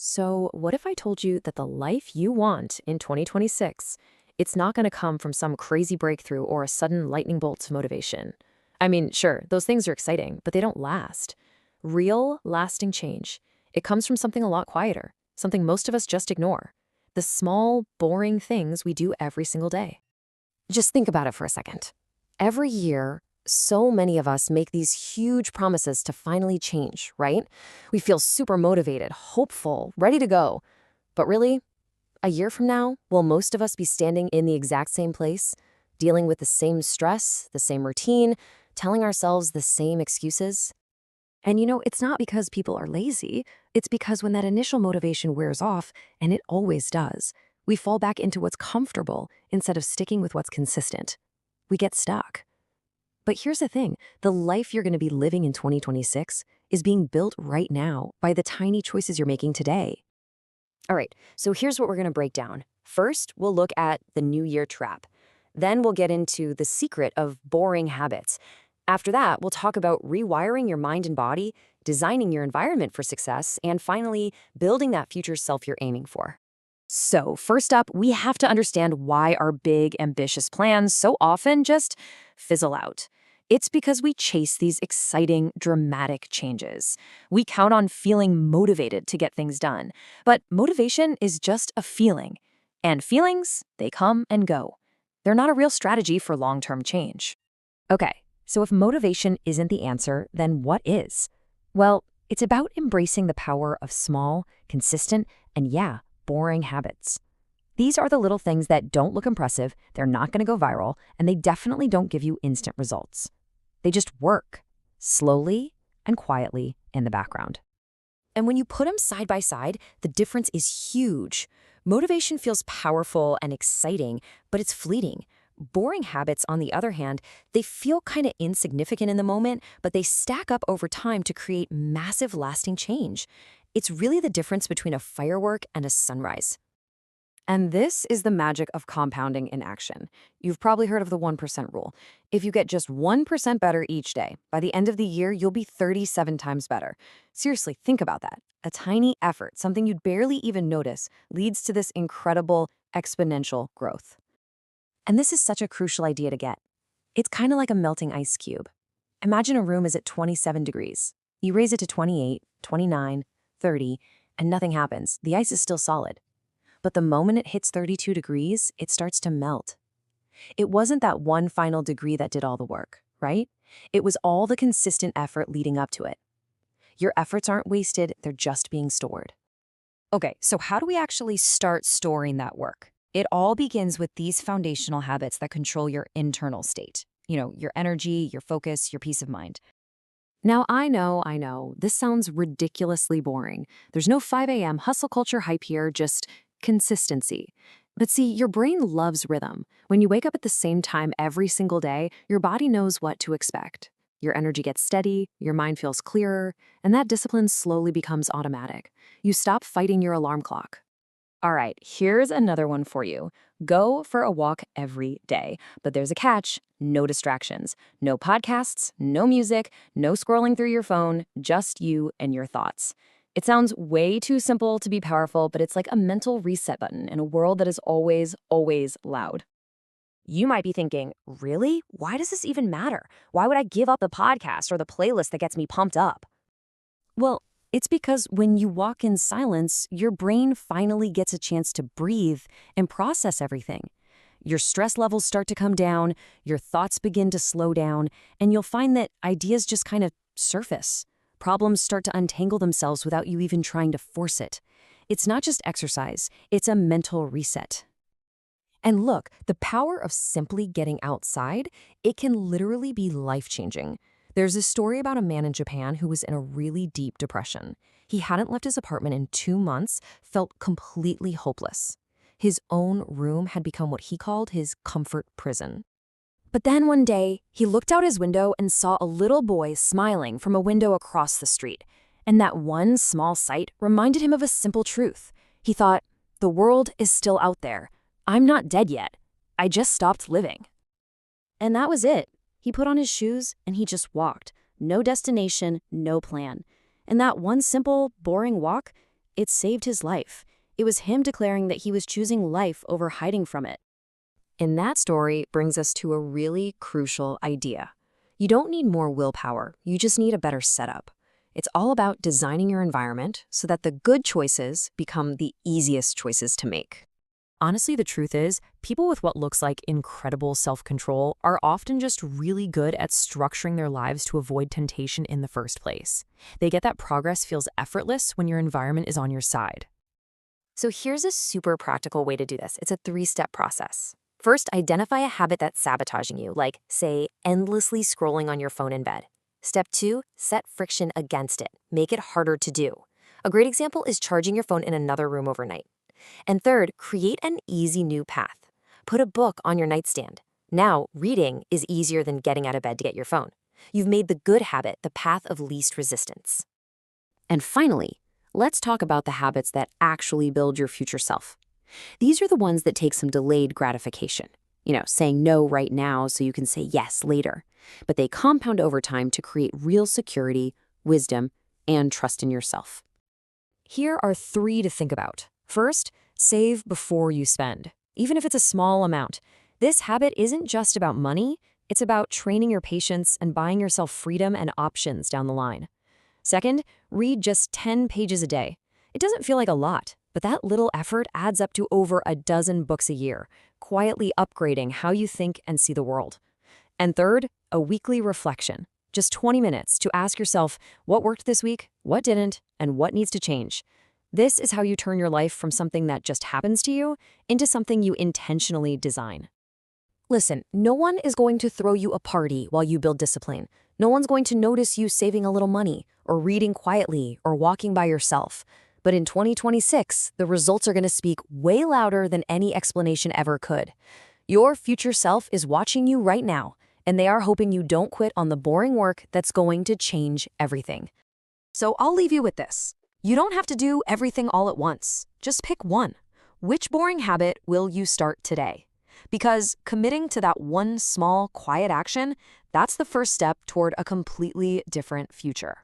So, what if I told you that the life you want in 2026, it's not going to come from some crazy breakthrough or a sudden lightning bolt of motivation? I mean, sure, those things are exciting, but they don't last. Real, lasting change. It comes from something a lot quieter, something most of us just ignore. The small, boring things we do every single day. Just think about it for a second. Every year, so many of us make these huge promises to finally change, right? We feel super motivated, hopeful, ready to go. But really, a year from now, will most of us be standing in the exact same place, dealing with the same stress, the same routine, telling ourselves the same excuses? And it's not because people are lazy. It's because when that initial motivation wears off, and it always does, we fall back into what's comfortable instead of sticking with what's consistent. We get stuck. But here's the thing, the life you're going to be living in 2026 is being built right now by the tiny choices you're making today. All right, so here's what we're going to break down. First, we'll look at the New Year trap. Then we'll get into the secret of boring habits. After that, we'll talk about rewiring your mind and body, designing your environment for success, and finally, building that future self you're aiming for. So, first up, we have to understand why our big, ambitious plans so often just fizzle out. It's because we chase these exciting, dramatic changes. We count on feeling motivated to get things done. But motivation is just a feeling. And feelings, they come and go. They're not a real strategy for long-term change. Okay, so if motivation isn't the answer, then what is? Well, it's about embracing the power of small, consistent, and boring habits. These are the little things that don't look impressive, they're not going to go viral, and they definitely don't give you instant results. They just work, slowly and quietly in the background. And when you put them side by side, the difference is huge. Motivation feels powerful and exciting, but it's fleeting. Boring habits, on the other hand, they feel kind of insignificant in the moment, but they stack up over time to create massive lasting change. It's really the difference between a firework and a sunrise. And this is the magic of compounding in action. You've probably heard of the 1% rule. If you get just 1% better each day, by the end of the year, you'll be 37 times better. Seriously, think about that. A tiny effort, something you'd barely even notice, leads to this incredible exponential growth. And this is such a crucial idea to get. It's kind of like a melting ice cube. Imagine a room is at 27 degrees. You raise it to 28, 29, 30, and nothing happens. The ice is still solid. But the moment it hits 32 degrees, it starts to melt. It wasn't that one final degree that did all the work, right? It was all the consistent effort leading up to it. Your efforts aren't wasted, they're just being stored. Okay, so how do we actually start storing that work? It all begins with these foundational habits that control your internal state. Your energy, your focus, your peace of mind. Now, I know, this sounds ridiculously boring. There's no 5 a.m. hustle culture hype here, just consistency. But see, your brain loves rhythm. When you wake up at the same time every single day, your body knows what to expect. Your energy gets steady, your mind feels clearer, and that discipline slowly becomes automatic. You stop fighting your alarm clock. All right, here's another one for you. Go for a walk every day. But there's a catch. No distractions. No podcasts, no music, no scrolling through your phone, just you and your thoughts. It sounds way too simple to be powerful, but it's like a mental reset button in a world that is always, always loud. You might be thinking, really? Why does this even matter? Why would I give up the podcast or the playlist that gets me pumped up? Well, it's because when you walk in silence, your brain finally gets a chance to breathe and process everything. Your stress levels start to come down, your thoughts begin to slow down, and you'll find that ideas just kind of surface. Problems start to untangle themselves without you even trying to force it. It's not just exercise, it's a mental reset. And look, the power of simply getting outside, it can literally be life-changing. There's a story about a man in Japan who was in a really deep depression. He hadn't left his apartment in 2 months, felt completely hopeless. His own room had become what he called his comfort prison. But then one day, he looked out his window and saw a little boy smiling from a window across the street. And that one small sight reminded him of a simple truth. He thought, the world is still out there. I'm not dead yet. I just stopped living. And that was it. He put on his shoes and he just walked. No destination, no plan. And that one simple, boring walk, It saved his life. It was him declaring that he was choosing life over hiding from it. And that story brings us to a really crucial idea. You don't need more willpower, you just need a better setup. It's all about designing your environment so that the good choices become the easiest choices to make. Honestly, the truth is, people with what looks like incredible self-control are often just really good at structuring their lives to avoid temptation in the first place. They get that progress feels effortless when your environment is on your side. So here's a super practical way to do this. It's a 3-step process. First, identify a habit that's sabotaging you, like, say, endlessly scrolling on your phone in bed. Step 2, set friction against it. Make it harder to do. A great example is charging your phone in another room overnight. And third, create an easy new path. Put a book on your nightstand. Now, reading is easier than getting out of bed to get your phone. You've made the good habit the path of least resistance. And finally, let's talk about the habits that actually build your future self. These are the ones that take some delayed gratification. Saying no right now so you can say yes later. But they compound over time to create real security, wisdom, and trust in yourself. Here are 3 to think about. First, save before you spend, even if it's a small amount. This habit isn't just about money, it's about training your patience and buying yourself freedom and options down the line. Second, read just 10 pages a day. It doesn't feel like a lot, but that little effort adds up to over a dozen books a year, quietly upgrading how you think and see the world. And third, a weekly reflection. Just 20 minutes to ask yourself what worked this week, what didn't, and what needs to change. This is how you turn your life from something that just happens to you into something you intentionally design. Listen, no one is going to throw you a party while you build discipline. No one's going to notice you saving a little money, or reading quietly, or walking by yourself. But in 2026, the results are going to speak way louder than any explanation ever could. Your future self is watching you right now, and they are hoping you don't quit on the boring work that's going to change everything. So I'll leave you with this. You don't have to do everything all at once. Just pick one. Which boring habit will you start today? Because committing to that one small, quiet action, that's the first step toward a completely different future.